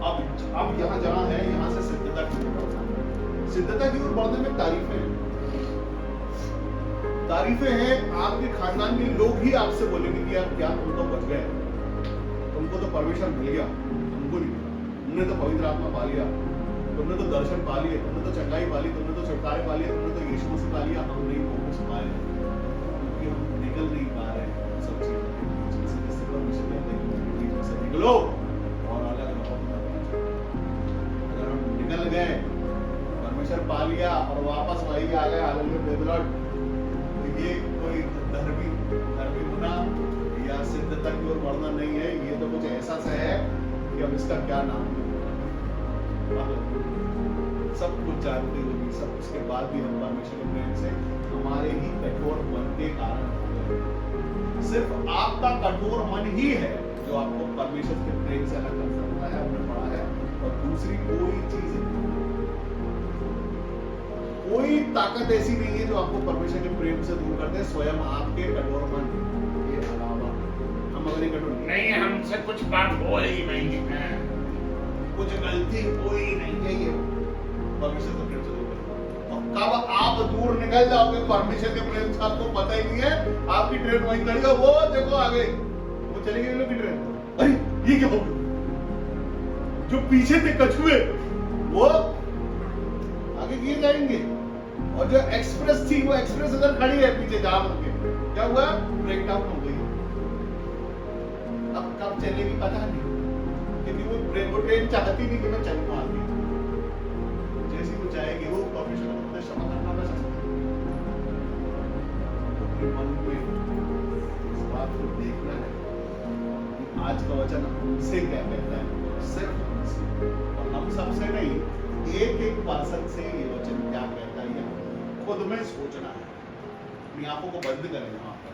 अब यहाँ जहाँ है यहाँ से सिद्धता की ओर बढ़ना। सिद्धता की ओर बढ़ने में तारीफें हैं। तारीफें हैं, आपके खानदान के लोग ही आपसे बोलेंगे कि यार क्या तुम तो बच गए, तुमको तो परमेश्वर मिल गया, तुमको नहीं मिला, तुमने तो पवित्र आत्मा पा लिया, तुमने तो दर्शन पा लिए, तुमने तो चंगाई पा ली, तुमने तो छुटकारे पा लिया, तुमने तो यीशु मसीह पा लिया। हम नहीं वो कुछ पाए क्योंकि हम निकल नहीं पा रहे हैं सब चीजें। परमेश्वर कहते हैं से निकलो और अलग रहो। अगर हम निकल गए, परमेश्वर पा लिया और वापस वही आ गए हालेलुया, ये कोई धर्मी होना या सिद्धता की ओर बढ़ना नहीं है। ये तो कुछ ऐसा सा है कि अब इसका क्या नाम है। सब कुछ जानते हुए सब उसके बाद भी हम परमेश्वर के प्रेम से हमारे ही कठोर मन के कारण हो गए। सिर्फ आपका कठोर मन ही है जो आपको परमेश्वर के प्रेम से अलग कर सकता है, हमने पढ़ा है। और दूसरी कोई चीज नहीं, कोई ताकत ऐसी नहीं है जो आपको परमेश्वर के प्रेम से दूर कर दे, स्वयं आपके कठोर मन के अलावा। हम अगर कठोर नहीं, हमसे कुछ बात हो ही नहीं है, कुछ गलती कोई नहीं है, ये परमेश्वर के प्रेम से दूर कर। और कब आप दूर निकल जाओगे परमेश्वर के प्रेम से, आपको पता ही नहीं है, आपकी ट्रेन वहीं खड़ी है, वो देखो आगे वो चली गई लोग की ट्रेन। अरे ये क्या हो गया, जो पीछे थे कछुए वो आगे किए जाएंगे, और जो एक्सप्रेस थी वो एक्सप्रेस उधर खड़ी है पीछे जाम होके। क्या हुआ, ब्रेक डाउन हो गई। अब कब चलेगी पता नहीं, क्योंकि वो ट्रेन चाहती नहीं कि मैं चल पाती। जैसी वो चाहेगी वो परमेश्वर का क्षमा करना बस। अपने मन में इस बात को देखना है कि आज का वचन हमसे क्या कहता है, सिर्फ हमसे और हम सबसे नहीं, एक पर्सन से ये वचन क्या कहता है खुद में सोचना है। अपनी आंखों को बंद करें वहां पर।